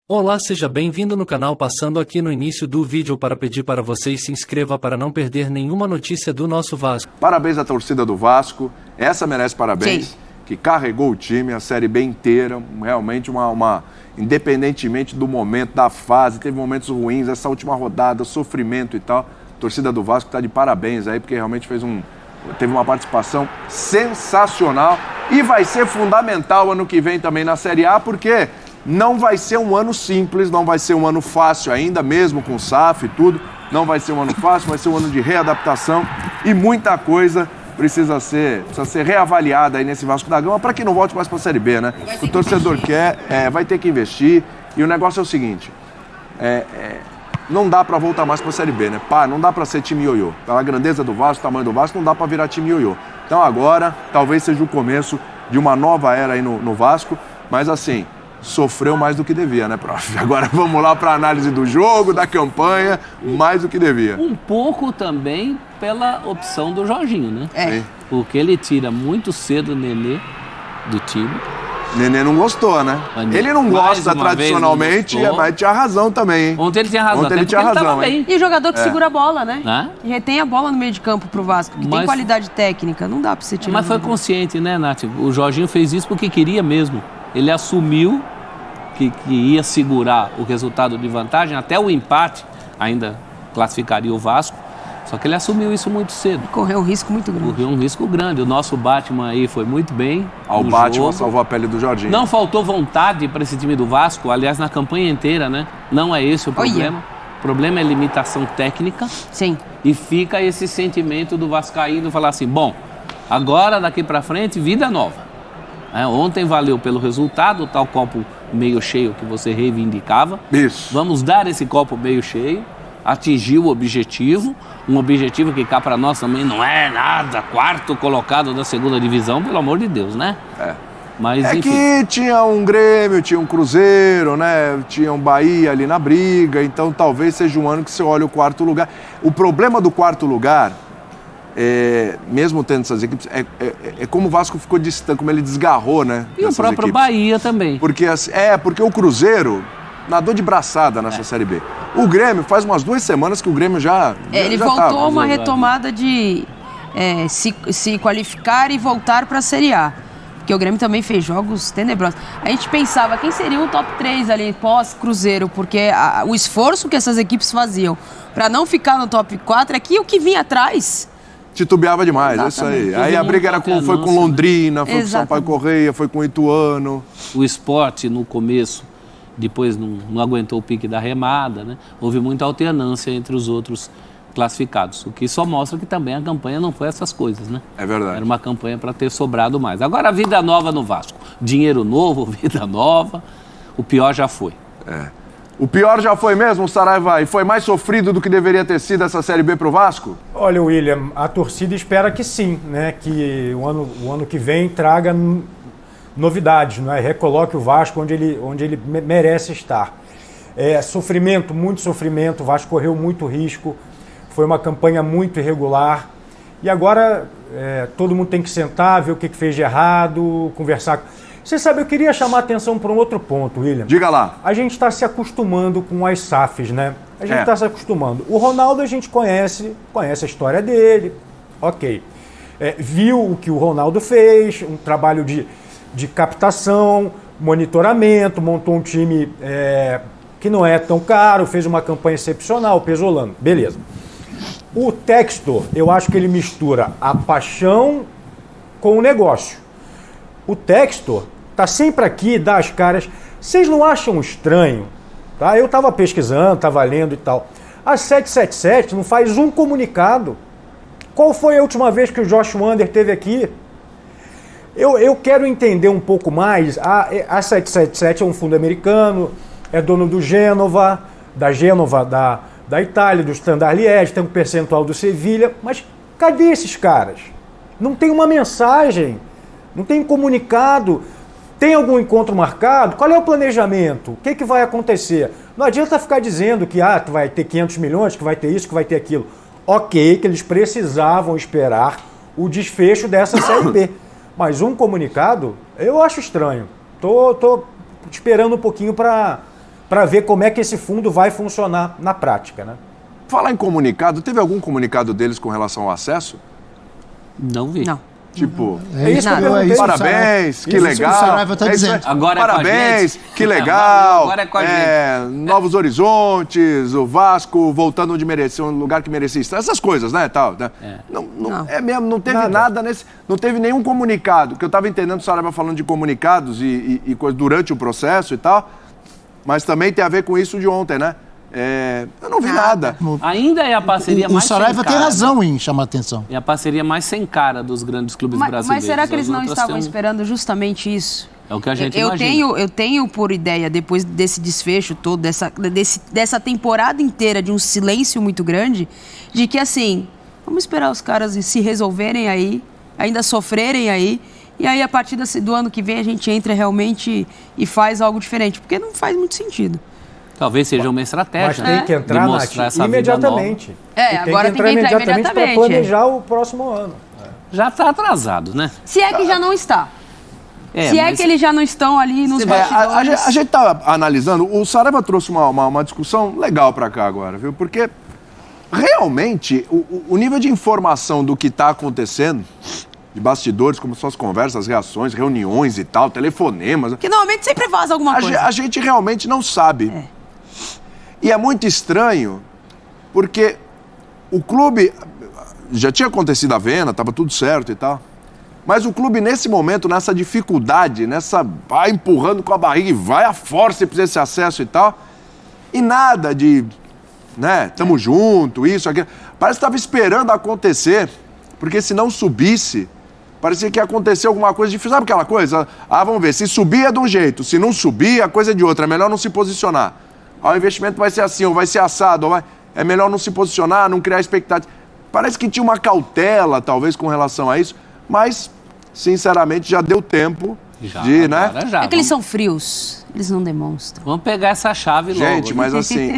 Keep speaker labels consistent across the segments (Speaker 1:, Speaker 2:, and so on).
Speaker 1: Olá, seja bem-vindo no canal. Passando aqui no início do vídeo para pedir para vocês se inscreva para não perder nenhuma notícia do nosso Vasco.
Speaker 2: Parabéns à torcida do Vasco, essa merece parabéns,
Speaker 3: Sim.
Speaker 2: Que carregou o time, a Série B inteira, realmente independentemente do momento, da fase, teve momentos ruins, essa última rodada, sofrimento e tal, a torcida do Vasco está de parabéns aí, porque realmente teve uma participação sensacional e vai ser fundamental ano que vem também na Série A, porque não vai ser um ano simples, não vai ser um ano fácil ainda, mesmo com SAF e tudo. Não vai ser um ano fácil, vai ser um ano de readaptação e muita coisa precisa ser reavaliada aí nesse Vasco da Gama para que não volte mais para a Série B, né? O torcedor quer, vai ter que investir e o negócio é o seguinte, não dá para voltar mais para a Série B, né? Não dá para ser time ioiô. Pela grandeza do Vasco, tamanho do Vasco, não dá para virar time ioiô. Então agora, talvez seja o começo de uma nova era aí no Vasco, mas assim, sofreu mais do que devia, né, prof? Agora vamos lá para a análise do jogo, da campanha, mais do que devia.
Speaker 4: Um pouco também pela opção do Jorginho, né?
Speaker 2: Sim.
Speaker 4: Porque ele tira muito cedo o Nenê do time.
Speaker 2: Nenê não gostou, né? Ele não gosta tradicionalmente, mas tinha razão também, hein?
Speaker 4: Ontem ele tinha razão.
Speaker 2: Ontem ele tinha razão,
Speaker 4: bem.
Speaker 3: E o jogador que segura a bola, né?
Speaker 4: É?
Speaker 3: E retém a bola no meio de campo pro Vasco, que tem qualidade técnica. Não dá pra você tirar.
Speaker 4: Mas foi consciente, né, Nath? O Jorginho fez isso porque queria mesmo. Ele assumiu que ia segurar o resultado de vantagem, até o empate ainda classificaria o Vasco, só que ele assumiu isso muito cedo.
Speaker 3: Correu um risco muito grande.
Speaker 4: Correu um risco grande. O nosso Batman aí foi muito bem.
Speaker 2: O Batman salvou a pele do Jorginho.
Speaker 4: Não faltou vontade para esse time do Vasco, aliás, na campanha inteira, né? Não é esse o problema. O problema é limitação técnica.
Speaker 3: Sim.
Speaker 4: E fica esse sentimento do vascaíno falar assim, bom, agora daqui para frente, vida nova. Ontem valeu pelo resultado, o tal copo meio cheio que você reivindicava.
Speaker 2: Isso.
Speaker 4: Vamos dar esse copo meio cheio, atingir o objetivo, um objetivo que cá para nós também não é nada, quarto colocado da segunda divisão, pelo amor de Deus, né? Mas, enfim.
Speaker 2: Que tinha um Grêmio, tinha um Cruzeiro, né? Tinha um Bahia ali na briga, então talvez seja um ano que você olha o quarto lugar. O problema do quarto lugar, mesmo tendo essas equipes, é como o Vasco ficou distante, como ele desgarrou, né?
Speaker 4: E o próprio Bahia também.
Speaker 2: Porque o Cruzeiro nadou de braçada nessa Série B. O Grêmio, faz umas 2 semanas que o Grêmio já
Speaker 3: ele
Speaker 2: já
Speaker 3: voltou
Speaker 2: tava,
Speaker 3: uma retomada de se qualificar e voltar para a Série A. Porque o Grêmio também fez jogos tenebrosos. A gente pensava quem seria o top 3 ali pós-Cruzeiro, porque o esforço que essas equipes faziam para não ficar no top 4 é que o que vinha atrás
Speaker 2: titubeava demais,
Speaker 3: Exatamente.
Speaker 2: É isso aí. Aí a briga foi com Londrina, foi com Sampaio Correia, foi com Ituano.
Speaker 4: O Sport, no começo, depois não aguentou o pique da remada, né? Houve muita alternância entre os outros classificados, o que só mostra que também a campanha não foi essas coisas, né?
Speaker 2: É verdade.
Speaker 4: Era uma campanha para ter sobrado mais. Agora, a vida nova no Vasco. Dinheiro novo, vida nova. O pior já foi.
Speaker 2: O pior já foi mesmo, Saraiva? E foi mais sofrido do que deveria ter sido essa Série B pro Vasco?
Speaker 5: Olha, William, a torcida espera que sim, né? Que o ano que vem traga novidades, né? Recoloque o Vasco onde ele merece estar. Sofrimento, muito sofrimento, o Vasco correu muito risco, foi uma campanha muito irregular. E agora todo mundo tem que sentar, ver o que fez de errado, conversar. Você sabe, eu queria chamar a atenção para um outro ponto, William.
Speaker 2: Diga lá.
Speaker 5: A gente está se acostumando com as SAFs, né? A gente está se acostumando. O Ronaldo a gente conhece a história dele, ok. Viu o que o Ronaldo fez, um trabalho de captação, monitoramento, montou um time que não é tão caro, fez uma campanha excepcional, Pesolano, beleza. O Textor, eu acho que ele mistura a paixão com o negócio. O Textor tá sempre aqui, dá as caras. Vocês não acham estranho? Tá? Eu estava pesquisando, estava lendo e tal. A 777 não faz um comunicado. Qual foi a última vez que o Josh Wander esteve aqui? Eu quero entender um pouco mais. A 777 é um fundo americano, é dono do Gênova, da Itália, do Standard Liège, tem um percentual do Sevilha. Mas cadê esses caras? Não tem uma mensagem, não tem comunicado. Tem algum encontro marcado? Qual é o planejamento? O que vai acontecer? Não adianta ficar dizendo que vai ter 500 milhões, que vai ter isso, que vai ter aquilo. Ok, que eles precisavam esperar o desfecho dessa Série B. Mas um comunicado, eu acho estranho. Tô esperando um pouquinho para para ver como é que esse fundo vai funcionar na prática, né?
Speaker 2: Falar em comunicado, teve algum comunicado deles com relação ao acesso?
Speaker 4: Não vi.
Speaker 3: Não.
Speaker 2: Tipo,
Speaker 5: É isso que eu
Speaker 3: Nada.
Speaker 5: perguntei.
Speaker 2: parabéns, que
Speaker 6: Isso
Speaker 2: legal.
Speaker 6: o Saraiva tá
Speaker 2: É isso aí.
Speaker 6: dizendo.
Speaker 4: Agora é com a
Speaker 2: Parabéns,
Speaker 4: gente.
Speaker 2: que legal.
Speaker 4: Agora é com a
Speaker 2: Novos horizontes, o Vasco voltando onde merecia, um lugar que merecia estar. Essas coisas, né? Tal, né?
Speaker 3: Não.
Speaker 2: É mesmo, não teve nada nesse. Não teve nenhum comunicado. Que eu estava entendendo o Saraiva falando de comunicados e coisas durante o processo e tal. Mas também tem a ver com isso de ontem, né? Eu não vi nada.
Speaker 4: Ainda é a parceria
Speaker 6: O
Speaker 4: mais
Speaker 6: Saraiva
Speaker 4: sem
Speaker 6: tem
Speaker 4: cara.
Speaker 6: razão em chamar atenção.
Speaker 4: É a parceria mais sem cara dos grandes clubes brasileiros.
Speaker 3: Mas será que eles
Speaker 4: As
Speaker 3: não
Speaker 4: outras
Speaker 3: estavam
Speaker 4: têm um-
Speaker 3: esperando justamente isso?
Speaker 4: É o que a gente
Speaker 3: eu
Speaker 4: imagina.
Speaker 3: eu tenho por ideia, depois desse desfecho todo, dessa temporada inteira de um silêncio muito grande, de que assim, vamos esperar os caras se resolverem aí, ainda sofrerem aí, e aí a partir do ano que vem a gente entra realmente e faz algo diferente, porque não faz muito sentido.
Speaker 4: Talvez seja uma
Speaker 5: Mas
Speaker 4: estratégia,
Speaker 5: tem que entrar,
Speaker 4: de
Speaker 5: Nath,
Speaker 4: mostrar essa
Speaker 5: imediatamente.
Speaker 4: vida
Speaker 3: É,
Speaker 5: E
Speaker 3: agora tem que entrar
Speaker 5: para
Speaker 3: imediatamente,
Speaker 5: planejar o próximo ano.
Speaker 4: nova. Já está atrasado, né?
Speaker 3: Se é que já não está. Se é
Speaker 4: mas
Speaker 3: que eles já não estão ali nos bastidores.
Speaker 2: A gente tá analisando, o Saraiva trouxe uma discussão legal para cá agora, viu? Porque realmente o nível de informação do que está acontecendo, de bastidores, como são as conversas, reações, reuniões e tal, telefonemas.
Speaker 3: Que normalmente sempre vaza alguma coisa.
Speaker 2: A gente realmente não sabe. E é muito estranho, porque o clube já tinha acontecido a venda, estava tudo certo e tal. Mas o clube, nesse momento, nessa dificuldade, vai empurrando com a barriga e vai a força para esse acesso e tal. E nada de, né, tamo junto, isso, aquilo. Parece que estava esperando acontecer, porque se não subisse, parecia que ia acontecer alguma coisa difícil. Sabe aquela coisa? Vamos ver, se subir é de um jeito, se não subir, a coisa é de outra. É melhor não se posicionar. O investimento vai ser assim, ou vai ser assado, é melhor não se posicionar, não criar expectativa. Parece que tinha uma cautela, talvez, com relação a isso, mas, sinceramente, já deu tempo de, né?
Speaker 4: Já.
Speaker 3: É que eles são frios, eles não demonstram.
Speaker 4: Vamos pegar essa chave logo.
Speaker 2: Gente, mas assim,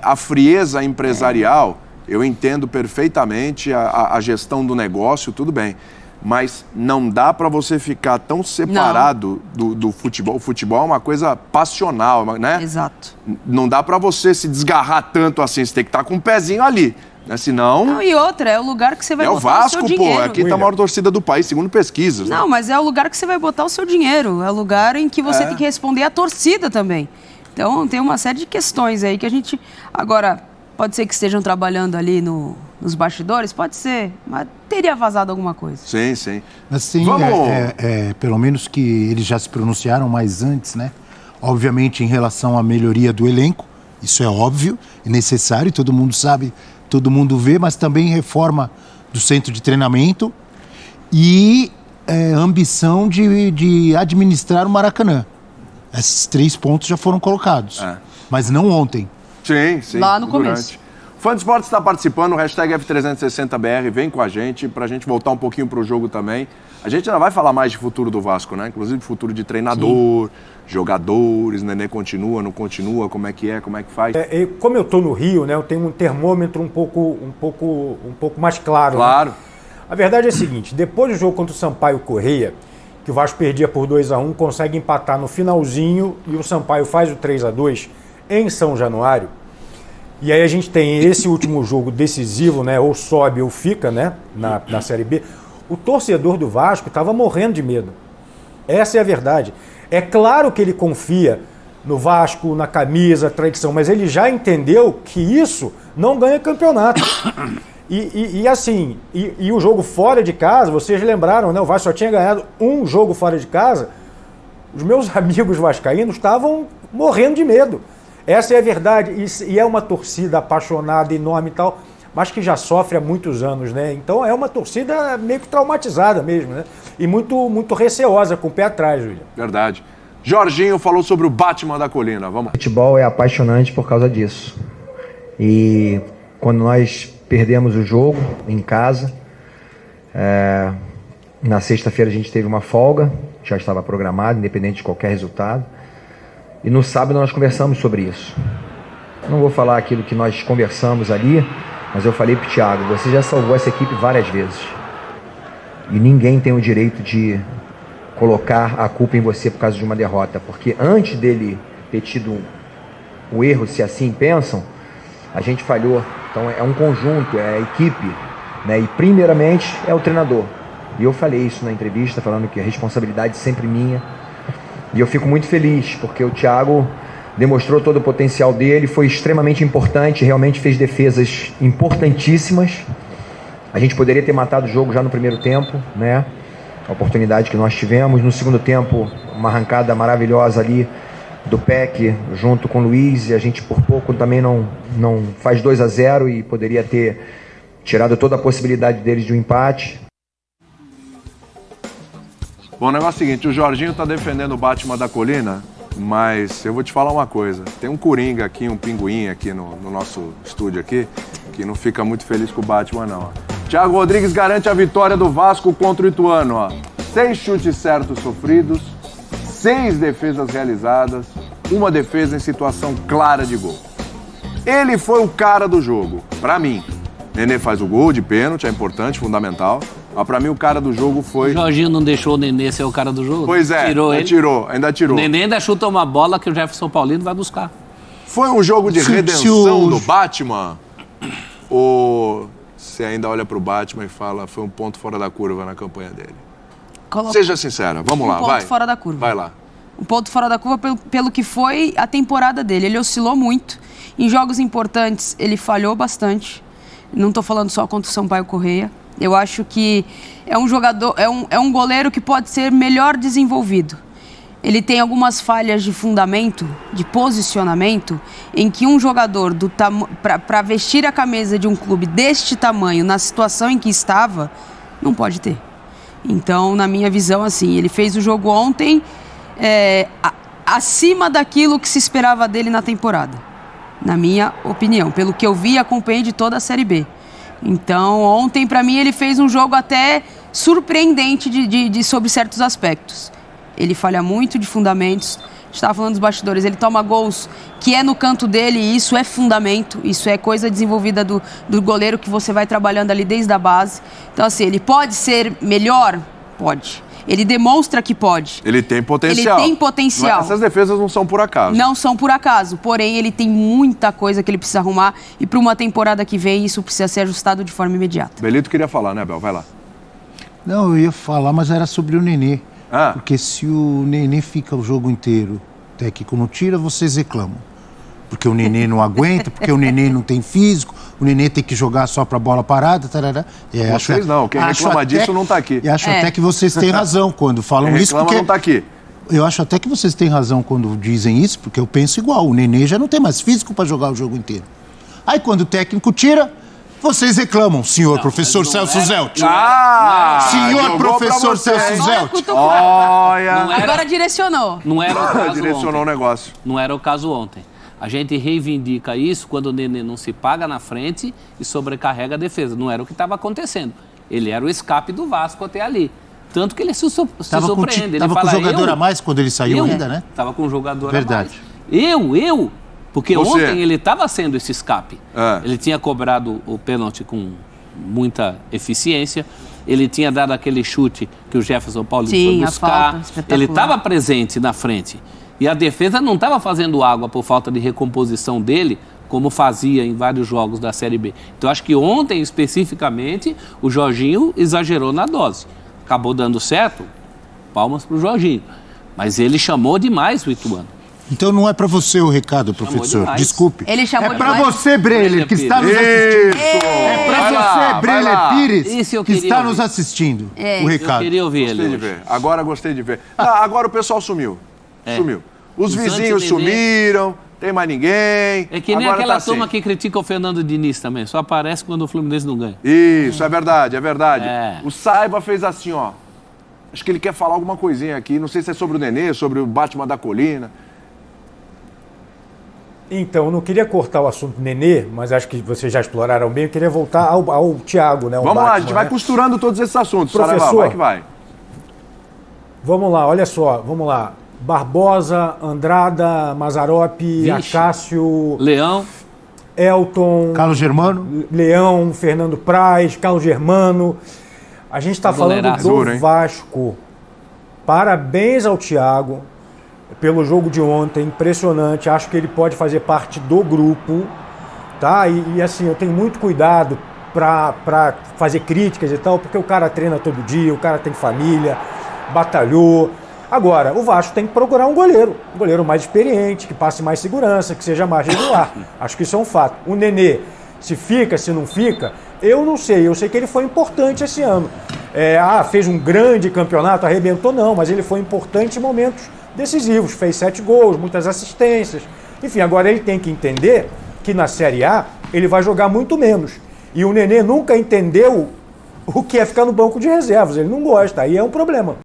Speaker 2: a frieza empresarial, eu entendo perfeitamente a gestão do negócio, tudo bem. Mas não dá para você ficar tão separado do futebol. O futebol é uma coisa passional, né?
Speaker 3: Exato.
Speaker 2: Não dá para você se desgarrar tanto assim, você tem que estar com um pezinho ali, né? Senão...
Speaker 3: Não, e outra, é o lugar que você vai
Speaker 2: É o
Speaker 3: botar
Speaker 2: Vasco,
Speaker 3: o seu
Speaker 2: pô,
Speaker 3: dinheiro.
Speaker 2: aqui tá a maior torcida do país, segundo pesquisas. Né?
Speaker 3: Não, mas é o lugar que você vai botar o seu dinheiro. É o lugar em que você tem que responder à torcida também. Então, tem uma série de questões aí que a gente... Agora, pode ser que estejam trabalhando ali nos bastidores? Pode ser, mas teria vazado alguma coisa.
Speaker 2: Sim, sim.
Speaker 6: Assim,
Speaker 2: Vamos...
Speaker 6: pelo menos que eles já se pronunciaram mais antes, né? Obviamente, em relação à melhoria do elenco, isso é óbvio, é necessário, todo mundo sabe, todo mundo vê, mas também reforma do centro de treinamento e ambição de administrar o Maracanã. Esses 3 pontos já foram colocados, mas não ontem.
Speaker 2: Sim,
Speaker 3: Lá no começo.
Speaker 2: Fã de Esportes está participando, hashtag F360BR, vem com a gente, pra gente voltar um pouquinho pro jogo também. A gente ainda vai falar mais de futuro do Vasco, né? Inclusive futuro de treinador, jogadores, Nenê continua, não continua, como é que faz.
Speaker 5: Como eu estou no Rio, né, eu tenho um termômetro um pouco mais claro.
Speaker 2: Claro.
Speaker 5: Né? A verdade é a seguinte, depois do jogo contra o Sampaio Corrêa, que o Vasco perdia por 2-1, consegue empatar no finalzinho e o Sampaio faz o 3-2 em São Januário. E aí a gente tem esse último jogo decisivo, né? Ou sobe ou fica, né? Na Série B. O torcedor do Vasco estava morrendo de medo. Essa é a verdade. É claro que ele confia no Vasco, na camisa, tradição, mas ele já entendeu que isso não ganha campeonato. E o jogo fora de casa, vocês lembraram, né? O Vasco só tinha ganhado um jogo fora de casa. Os meus amigos vascaínos estavam morrendo de medo. Essa é a verdade, e é uma torcida apaixonada, enorme e tal, mas que já sofre há muitos anos, né? Então é uma torcida meio que traumatizada mesmo, né? E muito receosa, com o pé atrás, William.
Speaker 2: Verdade. Jorginho falou sobre o Batman da Colina, vamos.
Speaker 7: O futebol é apaixonante por causa disso. E quando nós perdemos o jogo em casa, na sexta-feira a gente teve uma folga, já estava programado, independente de qualquer resultado. E no sábado nós conversamos sobre isso. Não vou falar aquilo que nós conversamos ali, mas eu falei para o Thiago, você já salvou essa equipe várias vezes. E ninguém tem o direito de colocar a culpa em você por causa de uma derrota. Porque antes dele ter tido o erro, se assim pensam, a gente falhou. Então é um conjunto, é a equipe, né? E primeiramente é o treinador. E eu falei isso na entrevista, falando que a responsabilidade é sempre minha. E eu fico muito feliz, porque o Thiago demonstrou todo o potencial dele, foi extremamente importante, realmente fez defesas importantíssimas. A gente poderia ter matado o jogo já no primeiro tempo, né? A oportunidade que nós tivemos. No segundo tempo, uma arrancada maravilhosa ali do Peck junto com o Luiz, e a gente por pouco também não faz 2-0 e poderia ter tirado toda a possibilidade deles de um empate.
Speaker 2: Bom, o negócio é o seguinte, o Jorginho tá defendendo o Batman da Colina, mas eu vou te falar uma coisa. Tem um coringa aqui, um pinguim aqui no nosso estúdio aqui, que não fica muito feliz com o Batman, não. Thiago Rodrigues garante a vitória do Vasco contra o Ituano, ó. 6 chutes certos sofridos, 6 defesas realizadas, uma defesa em situação clara de gol. Ele foi o cara do jogo, pra mim. Nenê faz o gol de pênalti, é importante, fundamental. Mas pra mim o cara do jogo foi...
Speaker 4: O Jorginho não deixou o Nenê ser o cara do jogo?
Speaker 2: Pois é, ainda tirou.
Speaker 4: O Nenê ainda chuta uma bola que o Jefferson Paulino vai buscar.
Speaker 2: Foi um jogo de redenção do Batman? Ou você ainda olha pro Batman e fala, foi um ponto fora da curva na campanha dele? Seja sincera, vamos lá, vai.
Speaker 3: Um ponto fora da curva.
Speaker 2: Vai lá.
Speaker 3: Um ponto fora da curva pelo que foi a temporada dele. Ele oscilou muito. Em jogos importantes, ele falhou bastante. Não estou falando só contra o Sampaio Corrêa. Eu acho que é um jogador, é um goleiro que pode ser melhor desenvolvido. Ele tem algumas falhas de fundamento, de posicionamento, em que um jogador para vestir a camisa de um clube deste tamanho, na situação em que estava, não pode ter. Então, na minha visão, assim, ele fez o jogo ontem acima daquilo que se esperava dele na temporada. Na minha opinião, pelo que eu vi e acompanhei de toda a Série B. Então, ontem, para mim, ele fez um jogo até surpreendente sobre certos aspectos. Ele falha muito de fundamentos. A gente estava falando dos bastidores. Ele toma gols que é no canto dele, e isso é fundamento. Isso é coisa desenvolvida do goleiro que você vai trabalhando ali desde a base. Então, assim, ele pode ser melhor? Pode. Ele demonstra que pode.
Speaker 2: Ele tem potencial.
Speaker 3: Ele tem potencial.
Speaker 2: Essas defesas não são por acaso.
Speaker 3: Não são por acaso. Porém, ele tem muita coisa que ele precisa arrumar. E para uma temporada que vem, isso precisa ser ajustado de forma imediata.
Speaker 2: Belito queria falar, né, Bel? Vai lá.
Speaker 6: Não, eu ia falar, mas era sobre o Nenê.
Speaker 2: Ah.
Speaker 6: Porque se o Nenê fica o jogo inteiro, o técnico não tira, vocês reclamam. Porque o Nenê não aguenta, porque o Nenê não tem físico, o Nenê tem que jogar só pra bola parada, tarará.
Speaker 2: Vocês não, quem reclama disso não tá aqui.
Speaker 6: E acho até que vocês têm razão quando falam isso, porque...
Speaker 2: não tá aqui.
Speaker 6: Eu acho até que vocês têm razão quando dizem isso, porque eu penso igual, o Nenê já não tem mais físico pra jogar o jogo inteiro. Aí quando o técnico tira, vocês reclamam, senhor professor Celso Zelt. Senhor professor Celso Zelt.
Speaker 2: Olha.
Speaker 3: Agora direcionou.
Speaker 4: Não era o caso
Speaker 2: direcionou
Speaker 4: ontem.
Speaker 2: o negócio.
Speaker 4: Não era o caso ontem. A gente reivindica isso quando o Nenê não se paga na frente e sobrecarrega a defesa. Não era o que estava acontecendo. Ele era o escape do Vasco até ali. Tanto que ele se surpreende.
Speaker 6: Estava com o jogador a mais quando ele saiu ainda, né?
Speaker 4: Estava com o jogador
Speaker 6: Verdade.
Speaker 4: a mais. Porque
Speaker 2: Você.
Speaker 4: ontem ele estava sendo esse escape.
Speaker 2: É.
Speaker 4: Ele tinha cobrado o pênalti com muita eficiência. Ele tinha dado aquele chute que o Jefferson Paulo foi buscar. Ele estava presente na frente. E a defesa não estava fazendo água por falta de recomposição dele, como fazia em vários jogos da Série B. Então, acho que ontem, especificamente, o Jorginho exagerou na dose. Acabou dando certo, palmas para o Jorginho. Mas ele chamou demais o Ituano.
Speaker 6: Então não é para você o recado, professor.
Speaker 4: demais.
Speaker 6: Desculpe.
Speaker 3: Ele chamou
Speaker 6: é para
Speaker 3: demais.
Speaker 6: você, Breler, que está nos assistindo. É para você, Breler Pires, que está nos assistindo. O recado.
Speaker 4: Eu queria ouvir
Speaker 2: Gostei
Speaker 4: ele
Speaker 2: de
Speaker 4: hoje.
Speaker 2: ver. Agora gostei de ver. Agora o pessoal sumiu. Sumiu. Os vizinhos sumiram, tem mais ninguém.
Speaker 4: É que nem
Speaker 2: Agora
Speaker 4: aquela
Speaker 2: tá
Speaker 4: turma
Speaker 2: assim.
Speaker 4: que critica o Fernando Diniz também. Só aparece quando o Fluminense não ganha.
Speaker 2: Isso, é verdade, é verdade.
Speaker 4: É.
Speaker 2: O Saiba fez assim, ó. Acho que ele quer falar alguma coisinha aqui. Não sei se é sobre o Nenê, sobre o Batman da Colina.
Speaker 5: Então, eu não queria cortar o assunto Nenê, mas acho que vocês já exploraram bem. Eu queria voltar ao Thiago, né?
Speaker 2: Vamos lá, a gente vai costurando todos esses assuntos.
Speaker 5: Professor,
Speaker 2: Saraiva, vai que vai.
Speaker 5: Vamos lá, olha só, vamos lá. Barbosa, Andrada, Mazzaropi, Acácio,
Speaker 4: Leão,
Speaker 5: Elton,
Speaker 6: Carlos Germano,
Speaker 5: Leão, Fernando Praz, Carlos Germano. A gente está falando do
Speaker 2: Azul, hein?
Speaker 5: Vasco. Parabéns ao Thiago. pelo jogo de ontem, impressionante. Acho que ele pode fazer parte do grupo, tá? E assim, eu tenho muito cuidado para fazer críticas e tal, porque o cara treina todo dia, o cara tem família, batalhou. Agora, o Vasco tem que procurar um goleiro mais experiente, que passe mais segurança, que seja mais regular. Acho que isso é um fato. O Nenê, se fica, se não fica, eu não sei. Eu sei que ele foi importante esse ano. Fez um grande campeonato, arrebentou não, mas ele foi importante em momentos decisivos. Fez 7 gols, muitas assistências. Enfim, agora ele tem que entender que na Série A ele vai jogar muito menos. E o Nenê nunca entendeu o que é ficar no banco de reservas. Ele não gosta, aí é um problema.